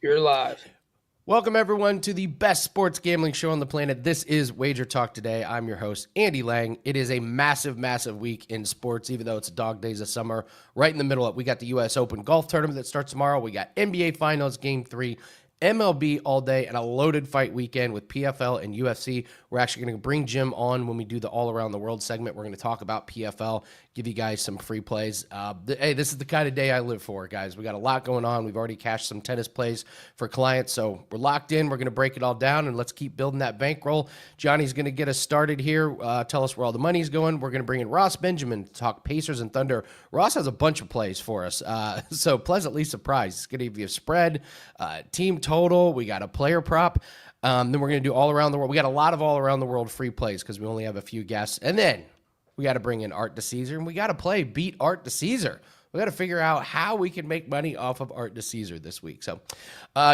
You're live. Welcome, everyone, to the best sports gambling show on the planet. This is WagerTalk Today. I'm your host, Andy Lang. It is a massive, massive week in sports, even though it's dog days of summer. Right in the middle of it, we got the U.S. Open golf tournament that starts tomorrow. We got NBA Finals Game 3, MLB all day, and a loaded fight weekend with PFL and UFC. We're actually going to bring Jim on when we do the All Around the World segment. We're going to talk about PFL, give you guys some free plays. Hey, this is the kind of day I live for, guys. We got a lot going on. We've already cashed some tennis plays for clients, so we're locked in. We're going to break it all down, and let's keep building that bankroll. Johnny's going to get us started here, tell us where all the money's going. We're going to bring in Ross Benjamin to talk Pacers and Thunder. Ross has a bunch of plays for us, so pleasantly surprised. It's going to give you a spread, team total. We got a player prop. Then we're going to do all around the world. We got a lot of all around the world free plays because we only have a few guests. And then we got to bring in Art DiCesare, and we got to play Beat Art DiCesare. We got to figure out how we can make money off of Art DiCesare this week. So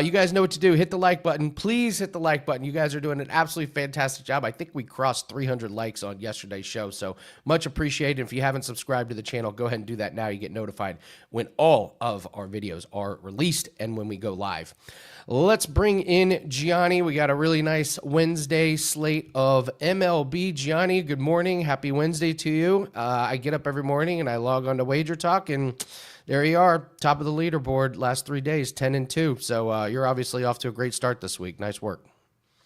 you guys know what to do. Hit the like button. Please hit the like button. You guys are doing an absolutely fantastic job. I think we crossed 300 likes on yesterday's show, so much appreciated. If you haven't subscribed to the channel, go ahead and do that now. You get notified when all of our videos are released and when we go live. Let's bring in Gianni. We got a really nice Wednesday slate of MLB. Gianni, good morning. Happy Wednesday to you. I get up every morning and I log on to WagerTalk, and there you are, top of the leaderboard last 3 days, 10-2. So you're obviously off to a great start this week. Nice work.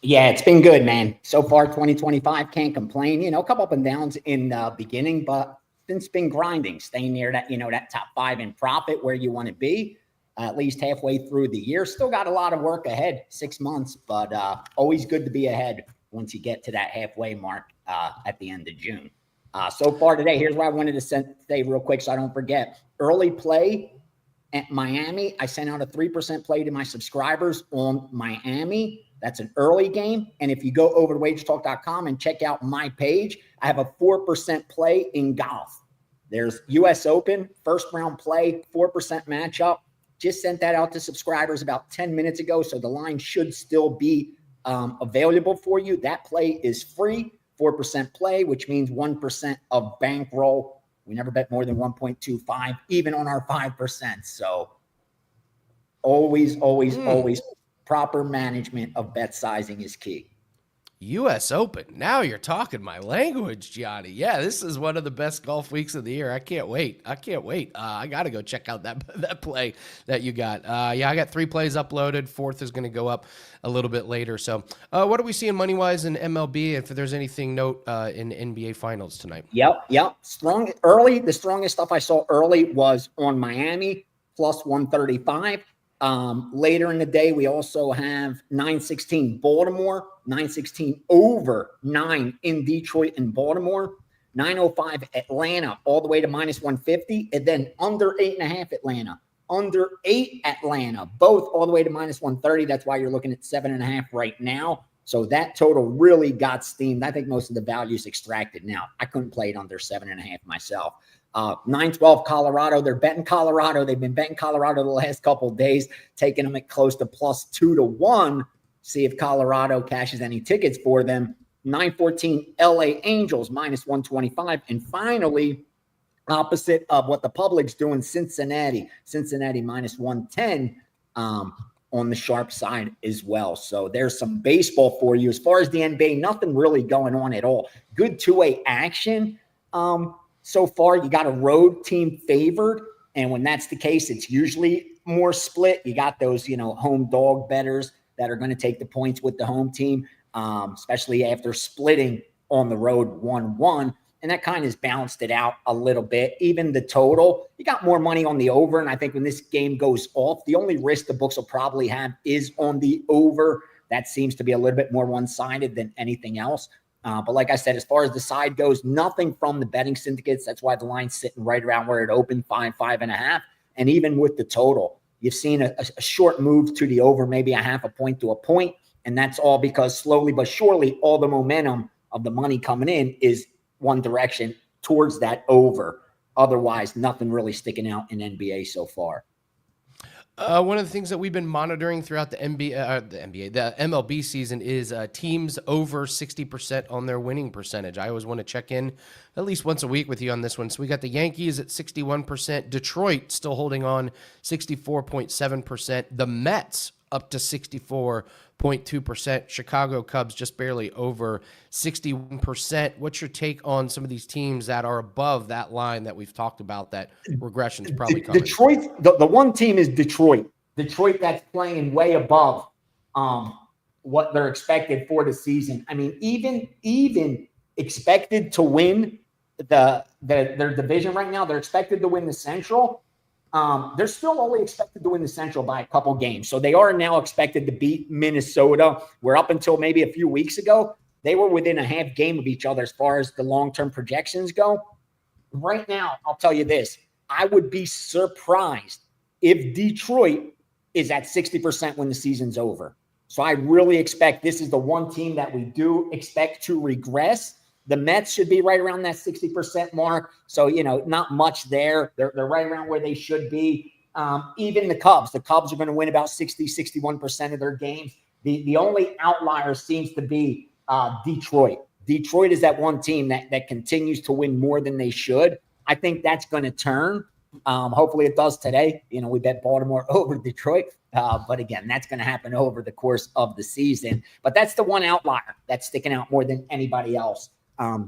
Yeah, it's been good, man. So far, 2025, can't complain. A couple up and downs in the beginning, but it's been grinding, staying near that, that top 5 in profit where you want to be. At least halfway through the year. Still got a lot of work ahead, 6 months, but always good to be ahead once you get to that halfway mark at the end of June. So far today, here's what I wanted to say real quick so I don't forget. Early play at Miami. I sent out a 3% play to my subscribers on Miami. That's an early game. And if you go over to WagerTalk.com and check out my page, I have a 4% play in golf. There's U.S. Open, first round play, 4% matchup. Just sent that out to subscribers about 10 minutes ago, so the line should still be available for you. That play is free, 4% play, which means 1% of bankroll. We never bet more than 1.25, even on our 5%. So always proper management of bet sizing is key. U.S. Open. Now you're talking my language, Gianni. Yeah, this is one of the best golf weeks of the year. I can't wait. I got to go check out that play that you got. Yeah, I got 3 plays uploaded. 4th is going to go up a little bit later. So what are we seeing money-wise in MLB? If there's anything note in NBA Finals tonight? Yep. Strong early. The strongest stuff I saw early was on Miami, plus 135. Later in the day, we also have 916 Baltimore, 916 over 9 in Detroit and Baltimore, 905 Atlanta, all the way to minus 150, and then under 8.5 Atlanta, under 8 Atlanta, both all the way to minus 130. That's why you're looking at 7.5 right now. So that total really got steamed. I think most of the value is extracted now. I couldn't play it under 7.5 myself. 912 Colorado. They're betting Colorado. They've been betting Colorado the last couple of days, taking them at close to plus 2-1. See if Colorado cashes any tickets for them. 914 LA Angels minus 125. And finally, opposite of what the public's doing, Cincinnati minus 110 on the sharp side as well. So there's some baseball for you. As far as the NBA, nothing really going on at all. Good two-way action. So far, you got a road team favored. And when that's the case, it's usually more split. You got those, home dog bettors that are going to take the points with the home team, especially after splitting on the road 1-1. And that kind of has balanced it out a little bit. Even the total, you got more money on the over. And I think when this game goes off, the only risk the books will probably have is on the over. That seems to be a little bit more one-sided than anything else. But like I said, as far as the side goes, nothing from the betting syndicates. That's why the line's sitting right around where it opened, 5.5. And even with the total, you've seen a short move to the over, maybe a half a point to a point. And that's all because slowly but surely, all the momentum of the money coming in is one direction towards that over. Otherwise, nothing really sticking out in NBA so far. One of the things that we've been monitoring throughout the MLB season is teams over 60% on their winning percentage. I always want to check in at least once a week with you on this one. So we got the Yankees at 61%, Detroit still holding on 64.7%, the Mets up to 64.2%. Chicago Cubs just barely over 61%. What's your take on some of these teams that are above that line that we've talked about, that regression's probably coming? Detroit, the one team is Detroit. Detroit that's playing way above what they're expected for the season. I mean, even expected to win their division right now, they're expected to win the Central. They're still only expected to win the Central by a couple games. So they are now expected to beat Minnesota, where up until maybe a few weeks ago, they were within a half game of each other as far as the long-term projections go. Right now, I'll tell you this. I would be surprised if Detroit is at 60% when the season's over. So I really expect this is the one team that we do expect to regress. The Mets should be right around that 60% mark. So, not much there. They're right around where they should be. Even the Cubs are going to win about 61% of their games. The only outlier seems to be Detroit. Detroit is that one team that continues to win more than they should. I think that's going to turn. Hopefully it does today. We bet Baltimore over Detroit. But again, that's going to happen over the course of the season. But that's the one outlier that's sticking out more than anybody else.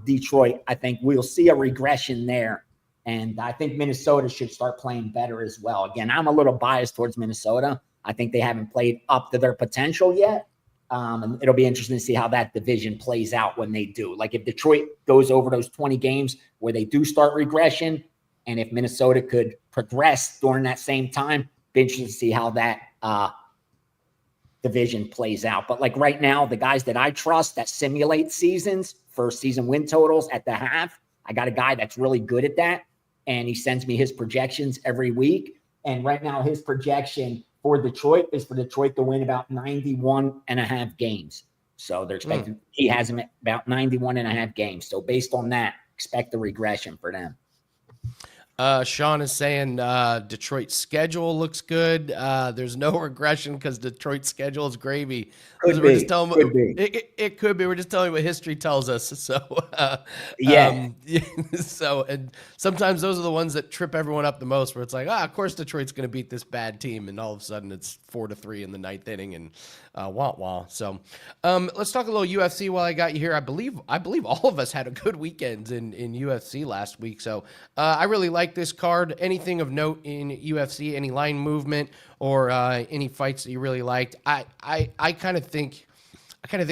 Detroit, I think we'll see a regression there. And I think Minnesota should start playing better as well. Again, I'm a little biased towards Minnesota. I think they haven't played up to their potential yet. And it'll be interesting to see how that division plays out when they do. Like if Detroit goes over those 20 games where they do start regression, and if Minnesota could progress during that same time, be interesting to see how that division plays out. But like right now, the guys that I trust that simulate seasons, first season win totals at the half, I got a guy that's really good at that. And he sends me his projections every week. And right now his projection for Detroit is for Detroit to win about 91.5 games. So they're expecting, he has him at about 91.5 games. So based on that, expect a regression for them. Sean is saying Detroit's schedule looks good. There's no regression because Detroit's schedule is gravy. Could be. It could be. We're just telling you what history tells us. So so and sometimes those are the ones that trip everyone up the most. Where it's like, of course Detroit's going to beat this bad team, and all of a sudden it's 4-3 in the ninth inning, and wah. So let's talk a little UFC while I got you here. I believe all of us had a good weekend in UFC last week. So I really like this card. Anything of note in UFC? Any line movement or any fights that you really liked? I kind of think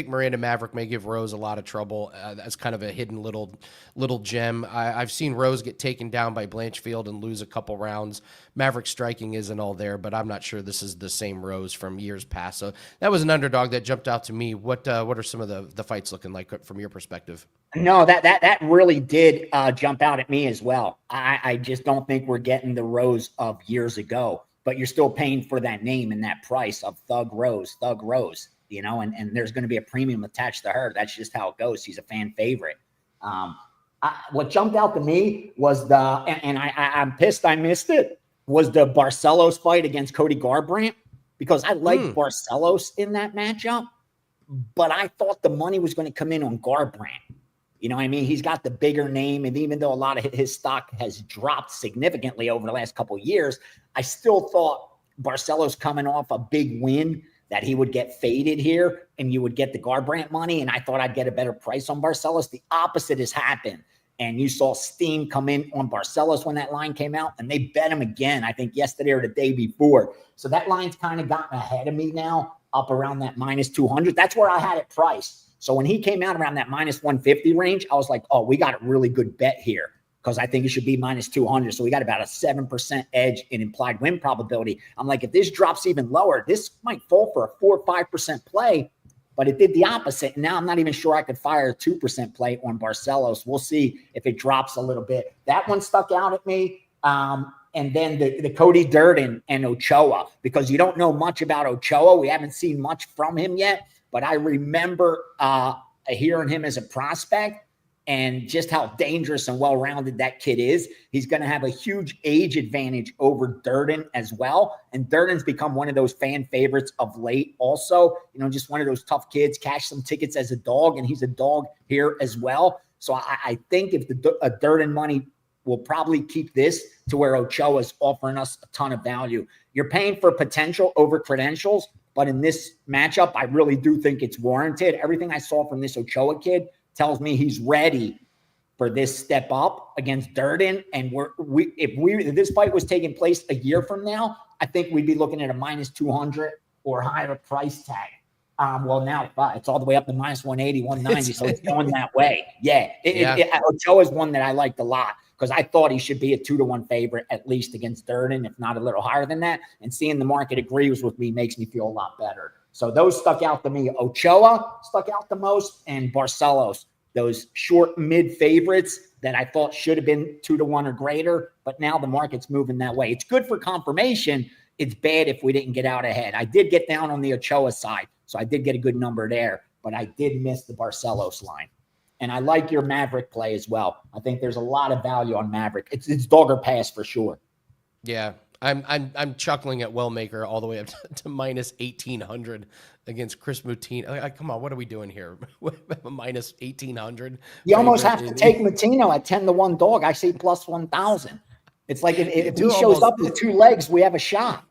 Miranda Maverick may give Rose a lot of trouble as kind of a hidden little gem. I've seen Rose get taken down by Blanchfield and lose a couple rounds. Maverick's striking isn't all there, but I'm not sure this is the same Rose from years past. So that was an underdog that jumped out to me. What are some of the fights looking like from your perspective? No, that really did jump out at me as well. I just don't think we're getting the Rose of years ago, but you're still paying for that name and that price of Thug Rose. And there's going to be a premium attached to her. That's just how it goes. She's a fan favorite. What jumped out to me was I'm pissed I missed it, was the Barcelos fight against Cody Garbrandt, because I like Barcelos in that matchup, but I thought the money was going to come in on Garbrandt. He's got the bigger name, and even though a lot of his stock has dropped significantly over the last couple of years, I still thought Barcelos coming off a big win that he would get faded here and you would get the Garbrandt money. And I thought I'd get a better price on Barcelos. The opposite has happened. And you saw steam come in on Barcelos when that line came out, and they bet him again, I think yesterday or the day before. So that line's kind of gotten ahead of me now, up around that minus 200. That's where I had it priced. So when he came out around that minus 150 range, I was like, oh, we got a really good bet here, because I think it should be minus 200. So we got about a 7% edge in implied win probability. I'm like, if this drops even lower, this might fall for a 4 or 5% play, but it did the opposite. And now I'm not even sure I could fire a 2% play on Barcelos. We'll see if it drops a little bit. That one stuck out at me. And then the Cody Durden and Ochoa, because you don't know much about Ochoa. We haven't seen much from him yet, but I remember hearing him as a prospect, and just how dangerous and well-rounded that kid is. He's going to have a huge age advantage over Durden as well. And Durden's become one of those fan favorites of late also. Just one of those tough kids, cash some tickets as a dog, and he's a dog here as well. So I think if the Durden money will probably keep this to where Ochoa is offering us a ton of value. You're paying for potential over credentials, But in this matchup, I really do think it's warranted. Everything I saw from this Ochoa kid tells me he's ready for this step up against Durden. And if this fight was taking place a year from now, I think we'd be looking at a minus 200 or higher price tag. Well, now it's all the way up to minus 180, 190. So it's going that way. Yeah. Ochoa is one that I liked a lot because I thought he should be a 2-1 favorite, at least against Durden, if not a little higher than that. And seeing the market agrees with me makes me feel a lot better. So those stuck out to me. Ochoa stuck out the most, and Barcelos, those short mid favorites that I thought should have been 2-1 or greater. But now the market's moving that way. It's good for confirmation. It's bad if we didn't get out ahead. I did get down on the Ochoa side, so I did get a good number there, but I did miss the Barcelos line. And I like your Maverick play as well. I think there's a lot of value on Maverick. It's dog or pass for sure. Yeah, I'm chuckling at Wellmaker all the way up to minus 1,800 against Chris Moutinho. Come on, what are we doing here? Minus 1,800. You almost have to take Moutinho at 10-1 dog. I see plus 1,000. It's like if he shows up with 2 legs, we have a shot.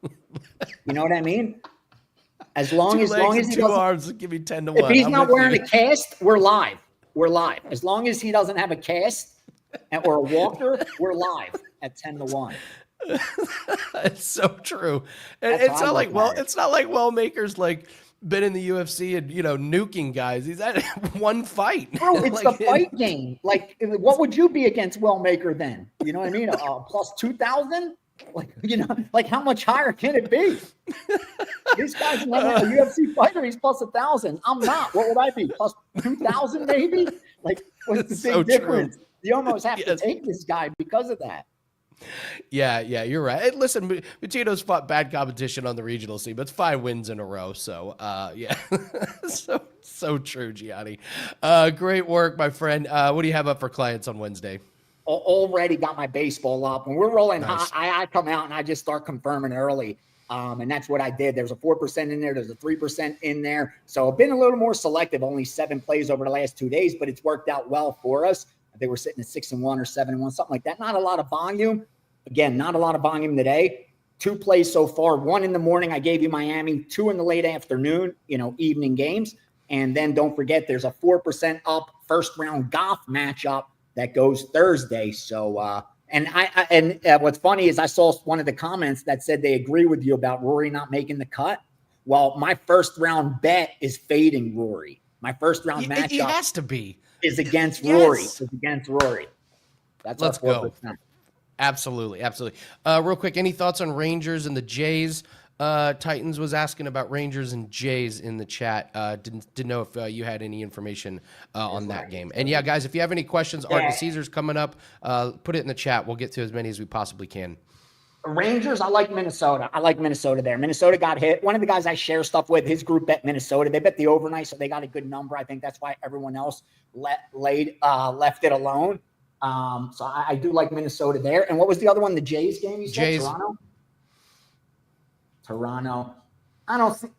You know what I mean? As long as he 2 arms, give me 10-1. If he's not wearing a cast, we're live. We're live. As long as he doesn't have a cast or a walker, we're live at 10-1. It's so true. And it's not like Wellmaker's like been in the UFC and nuking guys. He's at one fight. Bro, it's the fight game. Like, what would you be against Wellmaker then? You know what I mean? Plus 2,000. Like how much higher can it be? This guy's a UFC fighter. He's plus 1,000. I'm not. What would I be? Plus 2,000 maybe? Like, what's the big difference? True. You almost have to take this guy because of that. Yeah, you're right. Hey, listen, Moutinho's fought bad competition on the regional scene, but it's 5 wins in a row. So, yeah, so true, Gianni. Great work, my friend. What do you have up for clients on Wednesday? Already got my baseball up. When we're rolling hot, I come out and I just start confirming early. And that's what I did. There's a 4% in there. There's a 3% in there. So I've been a little more selective, only 7 plays over the last 2 days, but it's worked out well for us. I think we're sitting at 6-1 or 7-1, something like that. Not a lot of volume. Again, not a lot of volume today. 2 plays so far. 1 in the morning, I gave you Miami. 2 in the late afternoon, evening games. And then don't forget, there's a 4% up first round golf matchup that goes Thursday. So, and what's funny is I saw one of the comments that said they agree with you about Rory not making the cut. Well, my first round bet is fading Rory. My first round matchup he has to be is against Rory. It's against Rory. That's Let's go. Absolutely. Real quick, any thoughts on Rangers and the Jays? Titans was asking about Rangers and Jays in the chat. Didn't know if you had any information on that game. And yeah, guys, if you have any questions, Art DiCesare's coming up. Put it in the chat. We'll get to as many as we possibly can. Rangers, I like Minnesota. There. Minnesota got hit. One of the guys I share stuff with, his group bet Minnesota. They bet the overnight, so they got a good number. I think that's why everyone else left it alone. So I do like Minnesota there. And what was the other one? The Jays game you said? Jays. Toronto. I don't think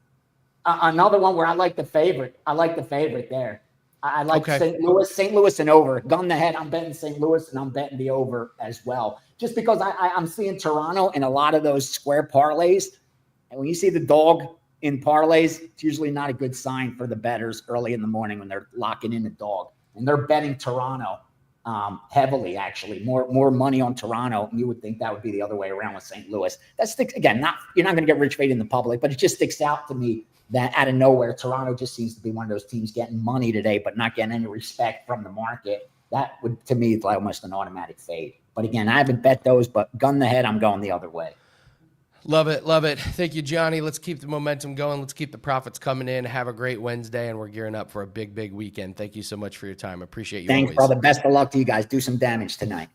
another one where I like the favorite. I like the favorite there. I like St. Louis and over. Gun the head. I'm betting St. Louis and I'm betting the over as well. Just because I'm seeing Toronto in a lot of those square parlays. And when you see the dog in parlays, it's usually not a good sign for the bettors early in the morning when they're locking in the dog. And they're betting Toronto heavily, actually. More money on Toronto. You would think that would be the other way around with St. Louis. That sticks, again, you're not going to get rich fade in the public, but it just sticks out to me that out of nowhere, Toronto just seems to be one of those teams getting money today, but not getting any respect from the market. That would, to me, is like almost an automatic fade. But again, I haven't bet those, but gun the head, I'm going the other way. Love it. Thank you, Gianni. Let's keep the momentum going. Let's keep the profits coming in. Have a great Wednesday, and we're gearing up for a big weekend. Thank you so much for your time. Appreciate you. Thanks, brother. Best of luck to you guys. Do some damage tonight.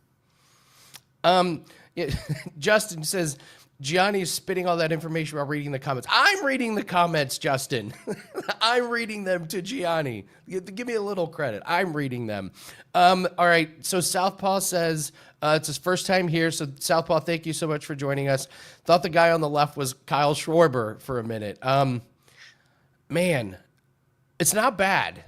Justin says, Gianni's spitting all that information while reading the comments. I'm reading the comments, Justin. I'm reading them to Gianni. Give me a little credit. I'm reading them. All right. So Southpaw says it's his first time here. So Southpaw, thank you so much for joining us. Thought the guy on the left was Kyle Schwarber for a minute. Man, it's not bad.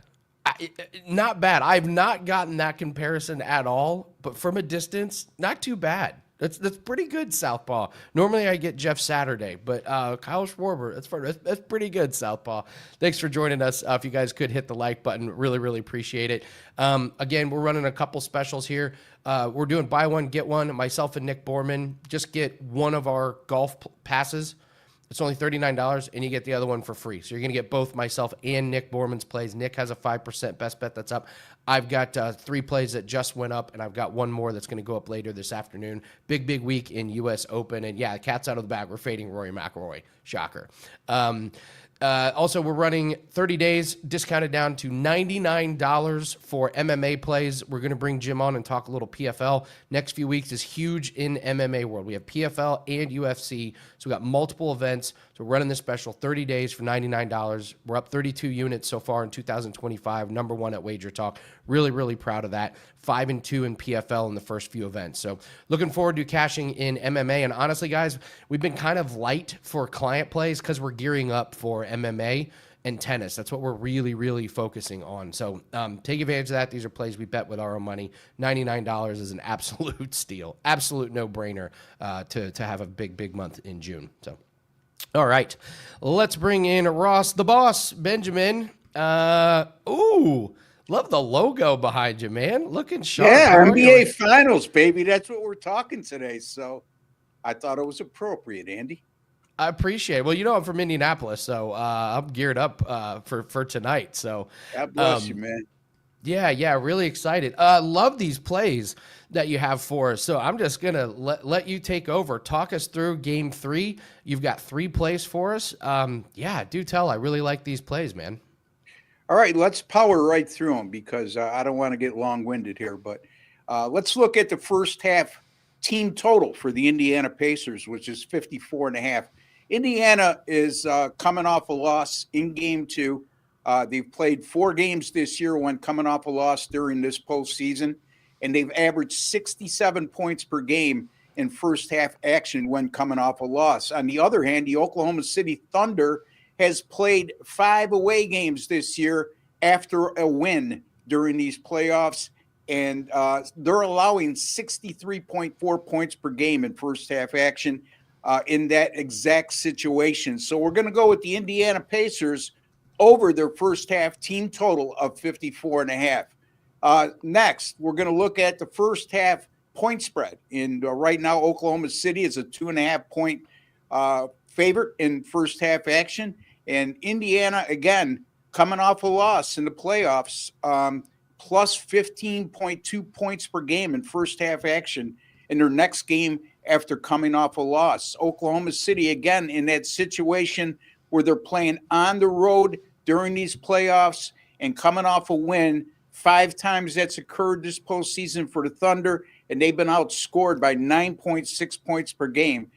Not bad. I've not gotten that comparison at all, but from a distance, not too bad. That's pretty good, Southpaw. Normally I get Jeff Saturday, but Kyle Schwarber, that's pretty good, Southpaw. Thanks for joining us. If you guys could hit the like button, really, really appreciate it. Again, we're running a couple specials here. We're doing buy one, get one. Myself and Nick Borman just get one of our golf passes. It's only $39, and you get the other one for free. So you're going to get both myself and Nick Borman's plays. Nick has a 5% best bet that's up. I've got 3 plays that just went up, and I've got one more that's going to go up later this afternoon. Big week in U.S. Open. And, yeah, cat's out of the bag. We're fading Rory McIlroy. Shocker. Also, we're running 30 days discounted down to $99 for MMA plays. We're going to bring Jim on and talk a little PFL. Next few weeks is huge in MMA world. We have PFL and UFC, so we got multiple events. So we're running this special 30 days for $99. We're up 32 units so far in 2025, number 1 at WagerTalk. Really proud of that. 5-2 in PFL in the first few events. So looking forward to cashing in MMA. And honestly, guys, we've been kind of light for client plays because we're gearing up for MMA and tennis. That's what we're really focusing on. So take advantage of that. These are plays we bet with our own money. $99 is an absolute steal. Absolute no-brainer to have a big month in June. So, all right. Let's bring in Ross the Boss, Benjamin. Love the logo behind you, man. Looking sharp. Yeah, NBA Finals, baby. That's what we're talking today. So I thought it was appropriate, Andy. I appreciate it. Well, you know I'm from Indianapolis, so I'm geared up for tonight. So God bless you, man. Yeah, really excited. Love these plays that you have for us. So I'm just gonna let you take over. Talk us through Game 3. You've got 3 plays for us. Do tell. I really like these plays, man. All right, let's power right through them because I don't want to get long-winded here. But let's look at the first half team total for the Indiana Pacers, which is 54.5. Indiana is coming off a loss in Game 2. They've played 4 games this year when coming off a loss during this postseason, and they've averaged 67 points per game in first half action when coming off a loss. On the other hand, the Oklahoma City Thunder has played 5 away games this year after a win during these playoffs, and they're allowing 63.4 points per game in first half action in that exact situation. So we're going to go with the Indiana Pacers over their first half team total of 54.5. Next, we're going to look at the first half point spread. And right now, Oklahoma City is a 2.5 point favorite in first half action. And Indiana, again, coming off a loss in the playoffs, plus 15.2 points per game in first half action in their next game after coming off a loss. Oklahoma City, again, in that situation where they're playing on the road during these playoffs and coming off a win. 5 times that's occurred this postseason for the Thunder, and they've been outscored by 9.6 points per game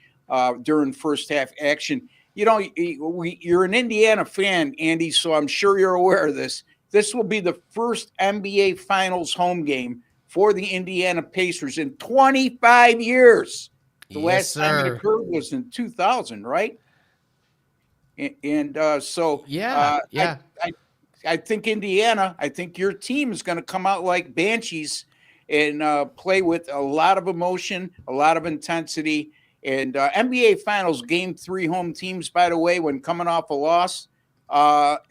during first half action. You know, you're an Indiana fan, Andy, so I'm sure you're aware of this. This will be the first NBA Finals home game for the Indiana Pacers in 25 years. The last time it occurred was in 2000, right? So I think Indiana, I think your team is going to come out like Banshees and play with a lot of emotion, a lot of intensity. And NBA Finals Game 3 home teams, by the way, when coming off a loss,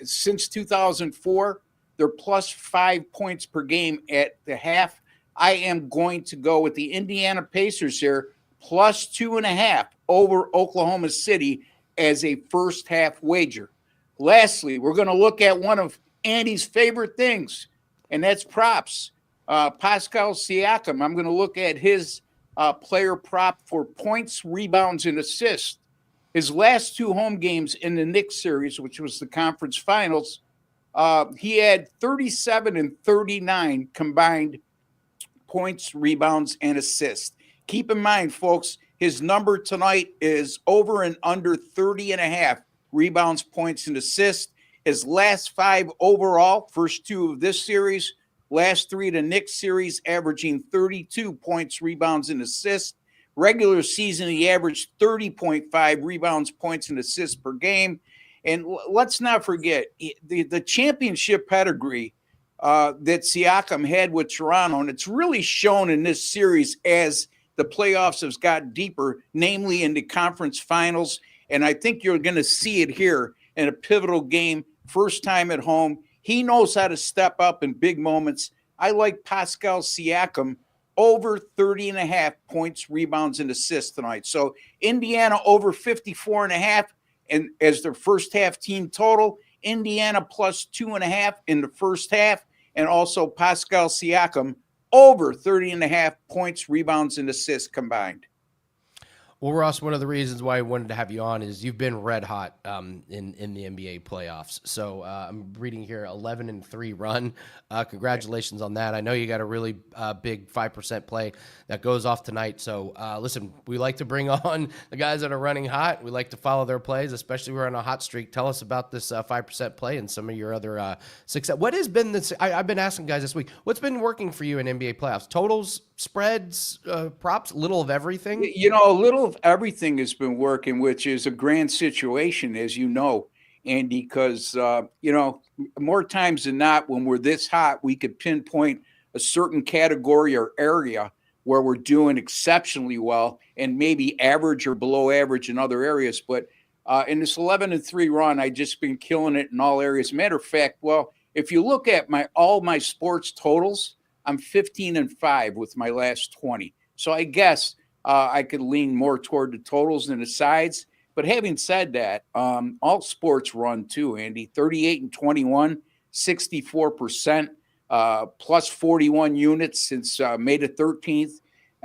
since 2004, they're plus 5 points per game at the half. I am going to go with the Indiana Pacers here, plus 2.5 over Oklahoma City as a first half wager. Lastly, we're going to look at one of Andy's favorite things, and that's props. Pascal Siakam, I'm going to look at his player prop for points, rebounds, and assists. His last 2 home games in the Knicks series, which was the conference finals, he had 37 and 39 combined points, rebounds, and assists. Keep in mind, folks, his number tonight is over and under 30.5 rebounds, points, and assists. His last 5 overall, first 2 of this series, last 3 the Knicks series, averaging 32 points, rebounds, and assists. Regular season, he averaged 30.5 rebounds, points, and assists per game. And let's not forget the championship pedigree that Siakam had with Toronto, and it's really shown in this series as the playoffs has got deeper, namely in the conference finals. And I think you're going to see it here in a pivotal game, first time at home. He knows how to step up in big moments. I like Pascal Siakam over 30.5 points, rebounds, and assists tonight. So Indiana over 54.5 and as their first half team total. Indiana plus 2.5 in the first half, and also Pascal Siakam over 30.5 points, rebounds, and assists combined. Well, Ross, one of the reasons why I wanted to have you on is you've been red hot in the NBA playoffs. So I'm reading here 11-3 run. Congratulations on that. I know you got a really big 5% play that goes off tonight. So listen, we like to bring on the guys that are running hot. We like to follow their plays, especially we're on a hot streak. Tell us about this 5% play and some of your other success. What has been this? I've been asking guys this week, what's been working for you in NBA playoffs? Totals, spreads, props, little of everything? You know, a little of everything has been working, which is a grand situation, as you know, Andy, because, you know, more times than not, when we're this hot, we could pinpoint a certain category or area where we're doing exceptionally well and maybe average or below average in other areas. But in this 11-3 run, I just been killing it in all areas. Matter of fact, well, if you look at all my sports totals, I'm 15-5 with my last 20. So I guess I could lean more toward the totals than the sides. But having said that, all sports run too, Andy. 38-21, 64%, plus 41 units since May the 13th.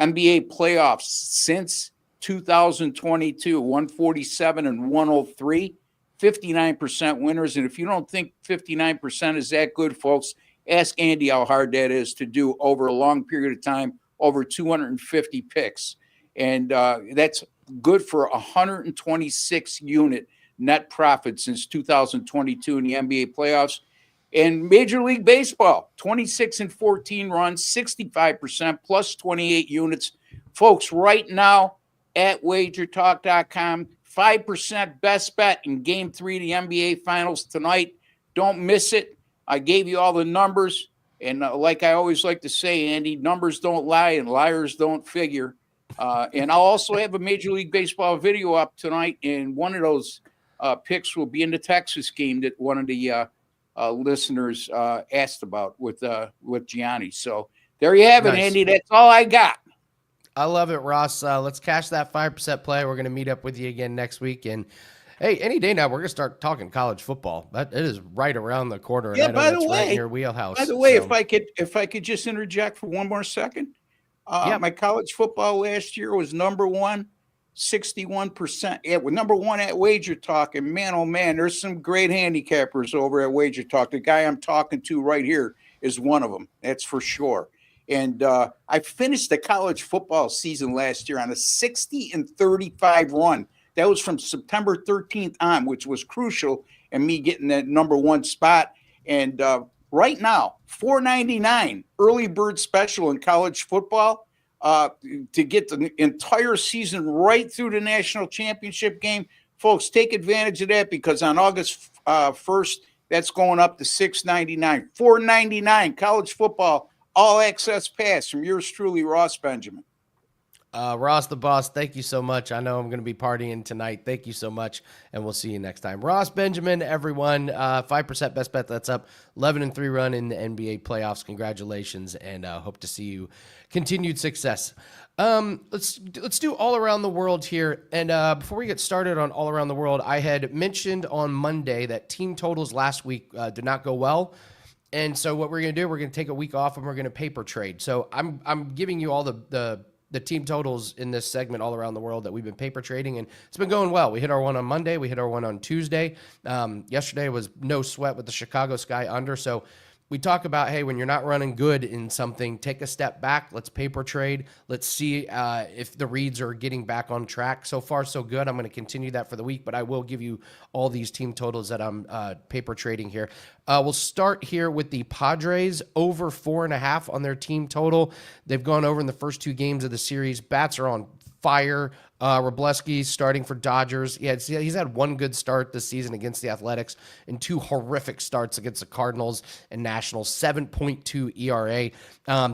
NBA playoffs since 2022, 147 and 103, 59% winners. And if you don't think 59% is that good, folks, ask Andy how hard that is to do over a long period of time, over 250 picks. And that's good for 126 unit net profit since 2022 in the NBA playoffs. And Major League Baseball, 26-14 runs, 65%, plus 28 units. Folks, right now at WagerTalk.com, 5% best bet in Game 3 of the NBA Finals tonight. Don't miss it. I gave you all the numbers, and like I always like to say, Andy, numbers don't lie and liars don't figure. And I'll also have a Major League Baseball video up tonight, and one of those picks will be in the Texas game that one of the listeners asked about with Gianni. So there you have it, Nice. Andy. That's all I got. I love it, Ross. Let's cash that 5% play. We're going to meet up with you again next week. And hey, any day now, we're going to start talking college football. It is right around the corner. And Yeah, I know by the that's right in way, your wheelhouse. By the way, so. if I could just interject for one more second. Yeah. My college football last year was number one, 61%. Yeah, we're number one at WagerTalk. And man, oh man, there's some great handicappers over at WagerTalk. The guy I'm talking to right here is one of them. That's for sure. And I finished the college football season last year on a 60-35 run. That was from September 13th on, which was crucial in me getting that number one spot. And right now, $4.99 early bird special in college football to get the entire season right through the national championship game. Folks, take advantage of that because on August 1st, that's going up to $6.99. $4.99 college football all access pass from yours truly, Ross Benjamin. Ross the boss, thank you so much. I know I'm going to be partying tonight. Thank you so much, and we'll see you next time. Ross Benjamin, everyone, 5% best bet. That's up 11-3 run in the NBA playoffs. Congratulations, and hope to see you continued success. Let's do all around the world here. And before we get started on all around the world, I had mentioned on Monday that team totals last week did not go well. And so what we're going to do, we're going to take a week off and we're going to paper trade. So I'm giving you all the team totals in this segment all around the world that we've been paper trading, and it's been going well. We hit our one on Monday. We hit our one on Tuesday. Yesterday was no sweat with the Chicago Sky under. So we talk about, hey, when you're not running good in something, take a step back. Let's paper trade. Let's see if the reads are getting back on track. So far, so good. I'm going to continue that for the week, but I will give you all these team totals that I'm paper trading here. We'll start here with the Padres over 4.5 on their team total. They've gone over in the first two games of the series. Bats are on fire. Robleski starting for Dodgers. He's had one good start this season against the Athletics and two horrific starts against the Cardinals and Nationals. 7.2 ERA.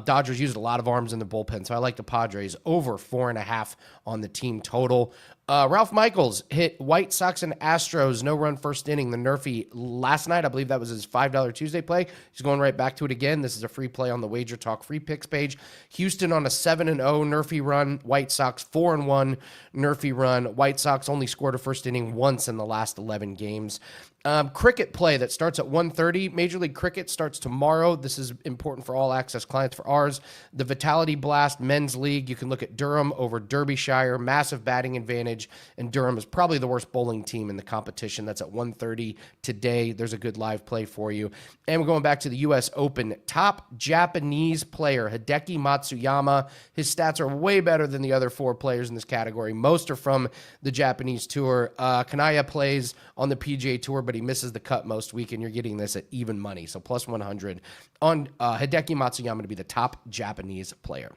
Dodgers used a lot of arms in the bullpen, so I like the Padres over 4.5 on the team total. Ralph Michaels hit White Sox and Astros, no run first inning, the Nerfy last night. I believe that was his $5 Tuesday play. He's going right back to it again. This is a free play on the WagerTalk free picks page. Houston on a 7-0 Nerfy run. White Sox 4-1 Nerfy run. White Sox only scored a first inning once in the last 11 games. Cricket play that starts at 1:30. Major League Cricket starts tomorrow. This is important for all access clients for ours. The Vitality Blast Men's League. You can look at Durham over Derbyshire. Massive batting advantage. And Durham is probably the worst bowling team in the competition. That's at 1:30 today. There's a good live play for you. And we're going back to the U.S. Open. Top Japanese player, Hideki Matsuyama. His stats are way better than the other 4 players in this category. Most are from the Japanese tour. Kanaya plays on the PGA Tour, but he misses the cut most week, and you're getting this at even money. So plus 100 on Hideki Matsuyama to be the top Japanese player.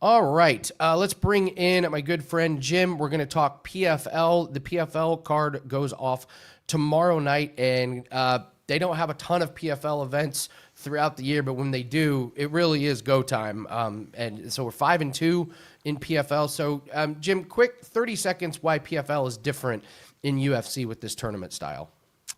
All right, let's bring in my good friend Jim. We're going to talk PFL. The PFL card goes off tomorrow night, and they don't have a ton of PFL events throughout the year, but when they do, it really is go time. And so we're 5-2 in PFL. So Jim, quick 30 seconds why PFL is different in UFC with this tournament style.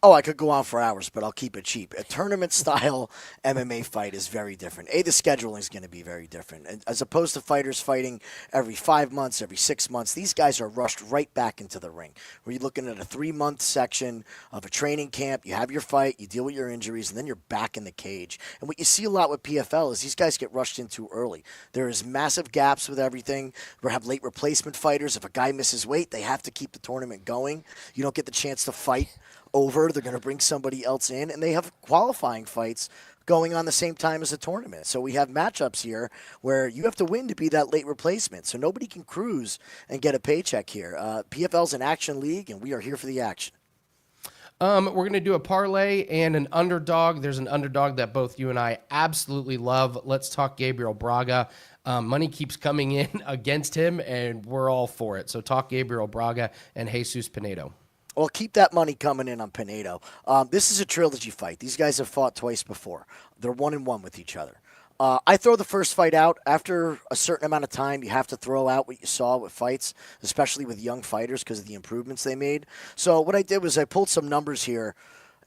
Oh, I could go on for hours, but I'll keep it cheap. A tournament-style MMA fight is very different. The scheduling is going to be very different. And as opposed to fighters fighting every 5 months, every 6 months, these guys are rushed right back into the ring. Where you're looking at a 3-month section of a training camp, you have your fight, you deal with your injuries, and then you're back in the cage. And what you see a lot with PFL is these guys get rushed in too early. There is massive gaps with everything. We have late replacement fighters. If a guy misses weight, they have to keep the tournament going. You don't get the chance to fight over. They're going to bring somebody else in, and they have qualifying fights going on the same time as the tournament. So we have matchups here where you have to win to be that late replacement. So nobody can cruise and get a paycheck here. PFL's an action league, and we are here for the action. We're going to do a parlay and an underdog. There's an underdog that both you and I absolutely love. Let's talk Gabriel Braga. Money keeps coming in against him, and we're all for it. So talk Gabriel Braga and Jesus Pinedo. Well, keep that money coming in on Pinedo. This is a trilogy fight. These guys have fought twice before. They're 1-1 with each other. I throw the first fight out. After a certain amount of time, you have to throw out what you saw with fights, especially with young fighters because of the improvements they made. So what I did was I pulled some numbers here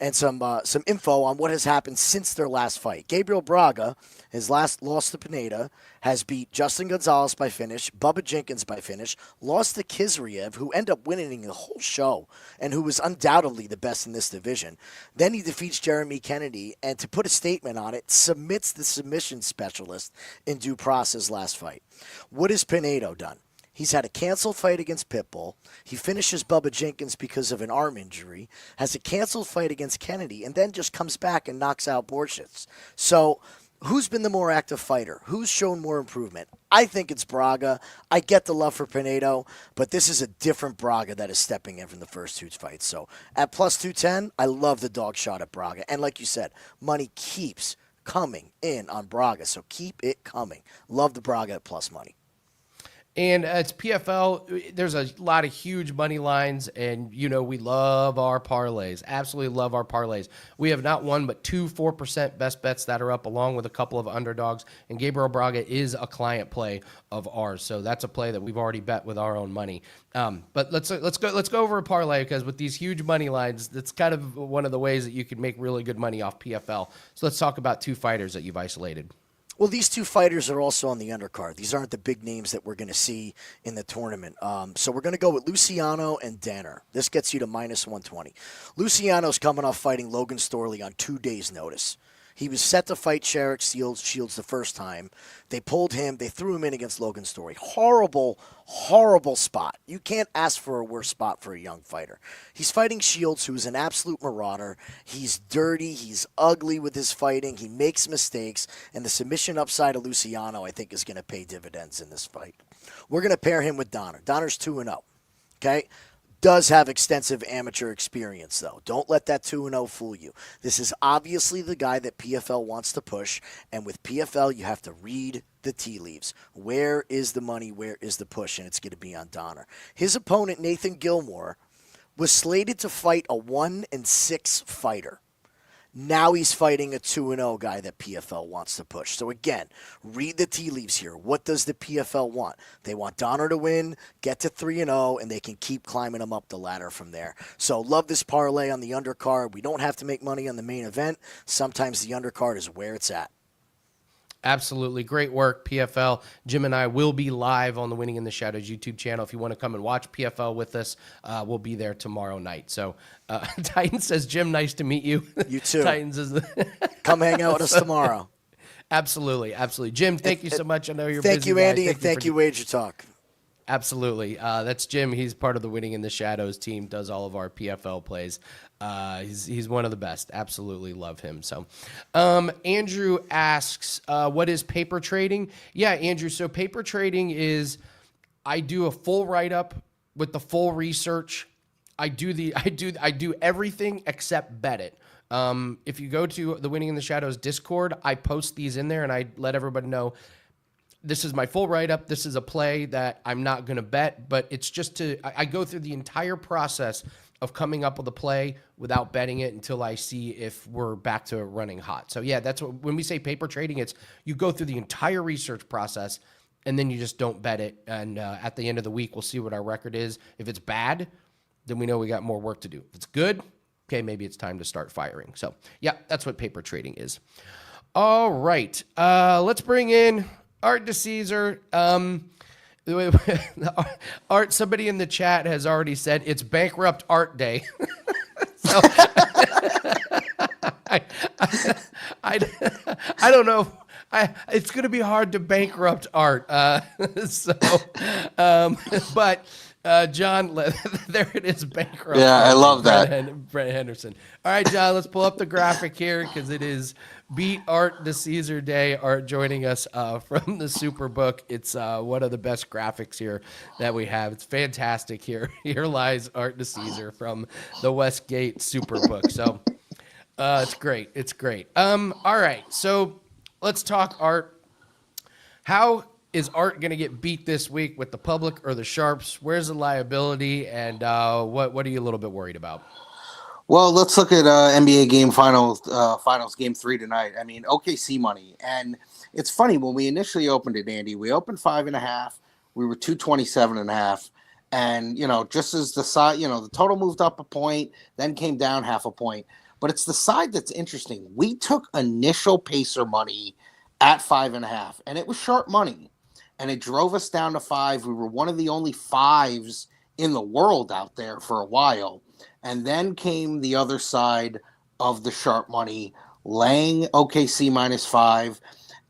and some info on what has happened since their last fight. Gabriel Braga, his last loss to Pineda, has beat Justin Gonzalez by finish, Bubba Jenkins by finish, lost to Kizriev, who ended up winning the whole show and who was undoubtedly the best in this division. Then he defeats Jeremy Kennedy, and to put a statement on it, submits the submission specialist in due process last fight. What has Pinedo done? He's had a canceled fight against Pitbull. He finishes Bubba Jenkins because of an arm injury, has a canceled fight against Kennedy, and then just comes back and knocks out Borshitz. So who's been the more active fighter? Who's shown more improvement? I think it's Braga. I get the love for Pinedo, but this is a different Braga that is stepping in from the first 2 fights. So at plus 210, I love the dog shot at Braga. And like you said, money keeps coming in on Braga, so keep it coming. Love the Braga at plus money. And it's PFL. There's a lot of huge money lines, and we love our parlays. Absolutely love our parlays. We have not one but 2 4% best bets that are up, along with a couple of underdogs. And Gabriel Braga is a client play of ours, so that's a play that we've already bet with our own money. But let's go over a parlay, because with these huge money lines, that's kind of one of the ways that you can make really good money off PFL. So let's talk about 2 fighters that you've isolated. Well, these 2 fighters are also on the undercard. These aren't the big names that we're going to see in the tournament. So we're going to go with Luciano and Danner. This gets you to minus 120. Luciano's coming off fighting Logan Storley on 2 days' notice. He was set to fight Sherrick Shields the first time. They pulled him. They threw him in against Logan Storley. Horrible, horrible spot. You can't ask for a worse spot for a young fighter. He's fighting Shields, who's an absolute marauder. He's dirty. He's ugly with his fighting. He makes mistakes. And the submission upside of Luciano, I think, is going to pay dividends in this fight. We're going to pair him with Donner. Donner's 2-0. Okay? does have extensive amateur experience, though. Don't let that 2-0 fool you. This is obviously the guy that PFL wants to push, and with PFL, you have to read the tea leaves. Where is the money? Where is the push? And it's going to be on Donner. His opponent, Nathan Gilmore, was slated to fight a 1-6 fighter. Now he's fighting a 2-0 guy that PFL wants to push. So again, read the tea leaves here. What does the PFL want? They want Donner to win, get to 3-0, and they can keep climbing him up the ladder from there. So love this parlay on the undercard. We don't have to make money on the main event. Sometimes the undercard is where it's at. Absolutely. Great work, PFL. Jim and I will be live on the Winning in the Shadows YouTube channel. If you want to come and watch PFL with us, we'll be there tomorrow night. So Titan says, Jim, nice to meet you. You too. Titans is Come hang out with us tomorrow. Absolutely. Absolutely. Jim, thank you so much. I know you're Thank busy. you, Guy. Andy, and thank you, Wager Talk. Absolutely. That's Jim. He's part of the Winning in the Shadows team, does all of our PFL plays. He's one of the best. Absolutely love him. So Andrew asks, what is paper trading? Yeah, Andrew. So paper trading is I do a full write-up with the full research. I do everything except bet it. If you go to the Winning in the Shadows Discord, I post these in there and I let everybody know this is my full write-up. This is a play that I'm not going to bet, but it's just I go through the entire process of coming up with a play without betting it until I see if we're back to running hot. So yeah, that's what, when we say paper trading, it's you go through the entire research process and then you just don't bet it. And at the end of the week, we'll see what our record is. If it's bad, then we know we got more work to do. If it's good, okay, maybe it's time to start firing. So yeah, that's what paper trading is. All right, let's bring in Art DiCesare. Art, somebody in the chat has already said it's bankrupt Art Day. So I don't know. It's going to be hard to bankrupt Art. But John, there it is, bankrupt. Yeah, I love that. Brett Henderson. All right, John, let's pull up the graphic here because it is Beat Art DiCesare Day. Art joining us from the Superbook. It's one of the best graphics here that we have. It's fantastic here. Here lies Art DiCesare from the Westgate Superbook. So it's great. It's great. All right, so let's talk Art. How is Art going to get beat this week with the public or the sharps? Where's the liability, and what are you a little bit worried about? Well, let's look at NBA game finals game 3 tonight. I mean, OKC money. And it's funny, when we initially opened it, Andy, we opened 5.5. We were 227.5. And, just as the side, the total moved up a point, then came down half a point. But it's the side that's interesting. We took initial Pacer money at 5.5, and it was sharp money. And it drove us down to 5. We were one of the only 5s in the world out there for a while. And then came the other side of the sharp money, laying OKC -5.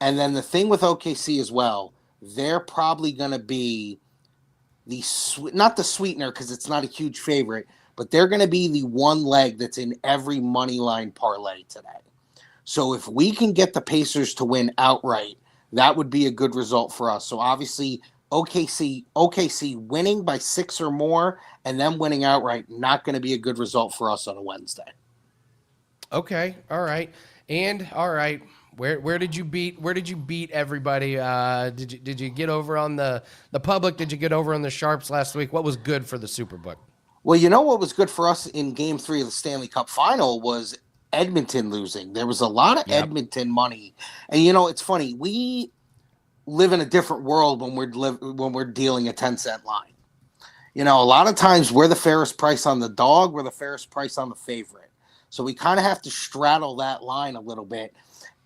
And then the thing with OKC as well, they're probably going to be not the sweetener because it's not a huge favorite, but they're going to be the one leg that's in every money line parlay today. So if we can get the Pacers to win outright, that would be a good result for us. So obviously OKC winning by 6 or more and then winning outright, not going to be a good result for us on a Wednesday. Okay. All right. And all right. Where did you beat everybody? Did you get over on the public? Did you get over on the sharps last week? What was good for the Superbook? Well, what was good for us in game 3 of the Stanley Cup final was Edmonton losing. There was a lot of Edmonton money. And it's funny, we live in a different world when we're dealing a 10-cent line. A lot of times we're the fairest price on the dog, we're the fairest price on the favorite. So we kind of have to straddle that line a little bit.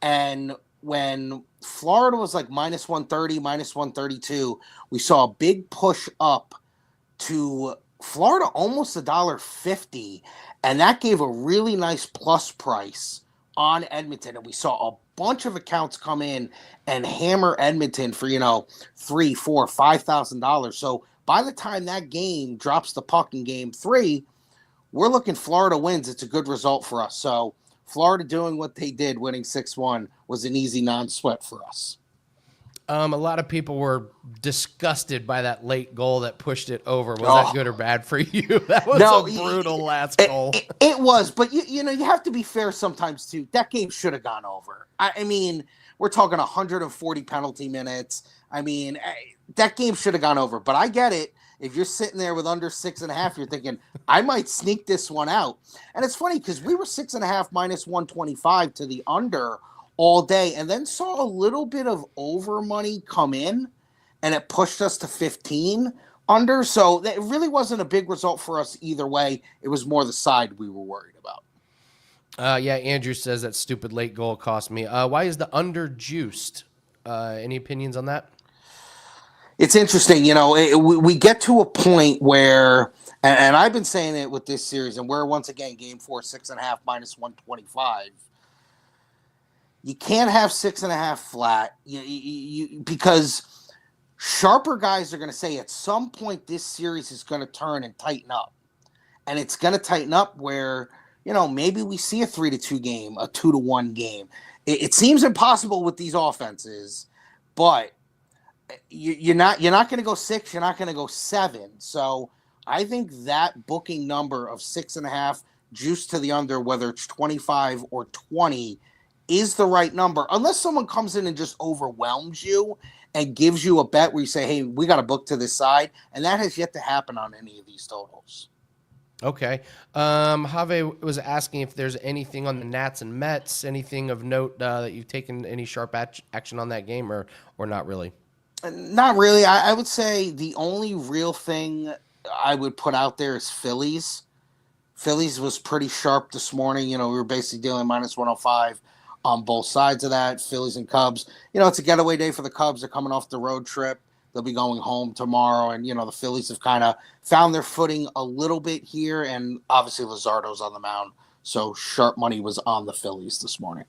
And when Florida was like -130, -132, we saw a big push up to Florida almost $1.50, and that gave a really nice plus price on Edmonton. And we saw a bunch of accounts come in and hammer Edmonton for $3,000, $4,000, $5,000. So by the time that game drops the puck in game 3, we're looking Florida wins. It's a good result for us. So Florida doing what they did, winning 6-1, was an easy non-sweat for us. A lot of people were disgusted by that late goal that pushed it over. Was that good or bad for you? That was No, a brutal last goal. It was, but you know, you have to be fair sometimes too. That game should have gone over. I mean, we're talking 140 penalty minutes. I mean, that game should have gone over. But I get it. If you're sitting there with under 6.5, you're thinking, I might sneak this one out. And it's funny because we were 6.5 minus 125 to the under all day, and then saw a little bit of over money come in, and it pushed us to 15 under. So it really wasn't a big result for us either way. It was more the side we were worried about. Yeah, Andrew says that stupid late goal cost me. Why is the under juiced? Any opinions on that? It's interesting. You know, we get to a point where, and I've been saying it with this series, and we're once again game 4, 6.5 minus 125. You can't have 6.5 flat because sharper guys are going to say at some point this series is going to turn and tighten up. And it's going to tighten up where, you know, maybe we see a 3-2 game, a 2-1 game. It seems impossible with these offenses, but you're not going to go 6. You're not going to go 7. So I think that booking number of 6.5 juice to the under, whether it's 25 or 20, is the right number, unless someone comes in and just overwhelms you and gives you a bet where you say, hey, we got a book to this side. And that has yet to happen on any of these totals. Okay. Javi was asking if there's anything on the Nats and Mets, anything of note that you've taken any sharp action on that game or not really? Not really. I would say the only real thing I would put out there is Phillies. Phillies was pretty sharp this morning. You know, we were basically dealing minus 105 on both sides of that. Phillies and Cubs. You know, it's a getaway day for the Cubs. They're coming off the road trip. They'll be going home tomorrow. And, you know, the Phillies have kind of found their footing a little bit here. And obviously Luzardo's on the mound. So sharp money was on the Phillies this morning.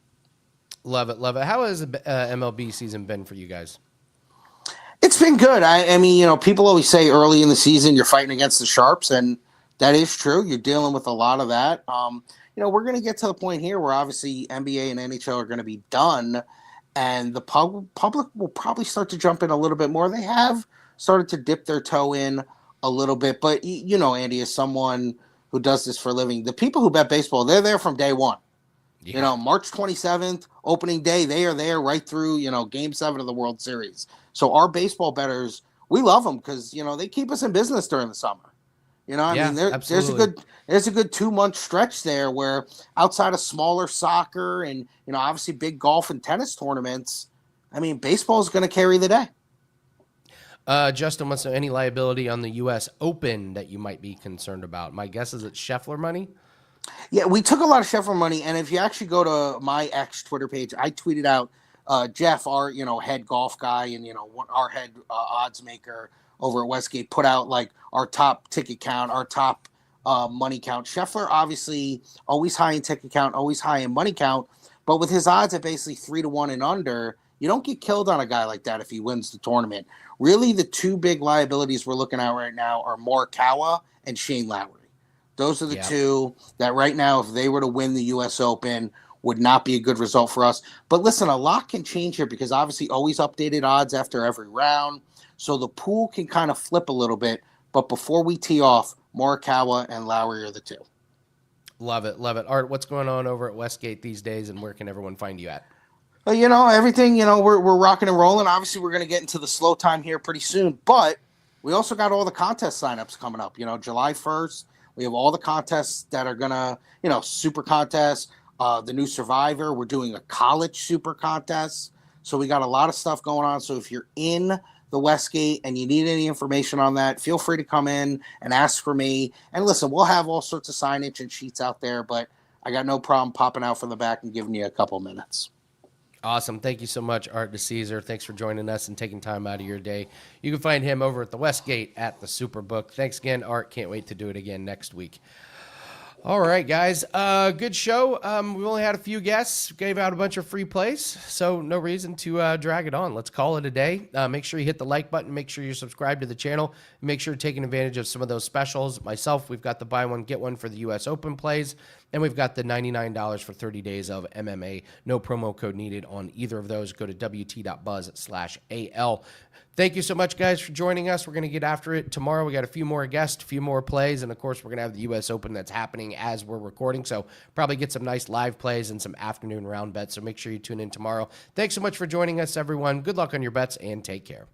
Love it. Love it. How has the MLB season been for you guys? It's been good. I mean, you know, people always say early in the season you're fighting against the Sharps, and that is true. You're dealing with a lot of that. You know, we're going to get to the point here where obviously NBA and NHL are going to be done, and the public will probably start to jump in a little bit more. They have started to dip their toe in a little bit, but you know, Andy, as someone who does this for a living, the people who bet baseball, they're there from day one. Yeah. You know, March 27th, opening day, they are there right through, you know, Game 7 of the World Series. So our baseball bettors, we love them because, you know, they keep us in business during the summer. You know, I mean, there's a good 2-month stretch there where outside of smaller soccer and, you know, obviously big golf and tennis tournaments, I mean, baseball is going to carry the day. Justin wants to know any liability on the U.S. Open that you might be concerned about. My guess is it's Scheffler money. Yeah, we took a lot of Scheffler money, and if you actually go to my ex Twitter page, I tweeted out Jeff, our, you know, head golf guy and, you know, our head odds maker over at Westgate, put out like our top ticket count, our top money count. Scheffler obviously always high in ticket count, always high in money count, but with his odds at basically 3-1 and under, you don't get killed on a guy like that if he wins the tournament. Really, the two big liabilities we're looking at right now are Morikawa and Shane Lowry. Those are the two that right now, if they were to win the U.S. Open, would not be a good result for us. But listen, a lot can change here because obviously always updated odds after every round. So the pool can kind of flip a little bit. But before we tee off, Morikawa and Lowry are the two. Love it. Love it. Art, what's going on over at Westgate these days and where can everyone find you at? You know, everything, you know, we're rocking and rolling. Obviously, we're going to get into the slow time here pretty soon. But we also got all the contest signups coming up. You know, July 1st. We have all the contests that are going to, you know, super contests, the new Survivor. We're doing a college super contest. So we got a lot of stuff going on. So if you're in the Westgate and you need any information on that, feel free to come in and ask for me. And listen, we'll have all sorts of signage and sheets out there, but I got no problem popping out from the back and giving you a couple minutes. Awesome. Thank you so much, Art DiCesare. Thanks for joining us and taking time out of your day. You can find him over at the Westgate at the Superbook. Thanks again, Art. Can't wait to do it again next week. All right, guys. Good show. We only had a few guests, gave out a bunch of free plays, so no reason to drag it on. Let's call it a day. Make sure you hit the like button. Make sure you're subscribed to the channel. Make sure you're taking advantage of some of those specials. Myself, we've got the buy one, get one for the U.S. Open plays, and we've got the $99 for 30 days of MMA. No promo code needed on either of those. Go to wt.buzz/AL. Thank you so much, guys, for joining us. We're going to get after it tomorrow. We got a few more guests, a few more plays, and of course, we're going to have the U.S. Open that's happening as we're recording. So probably get some nice live plays and some afternoon round bets. So make sure you tune in tomorrow. Thanks so much for joining us, everyone. Good luck on your bets and take care.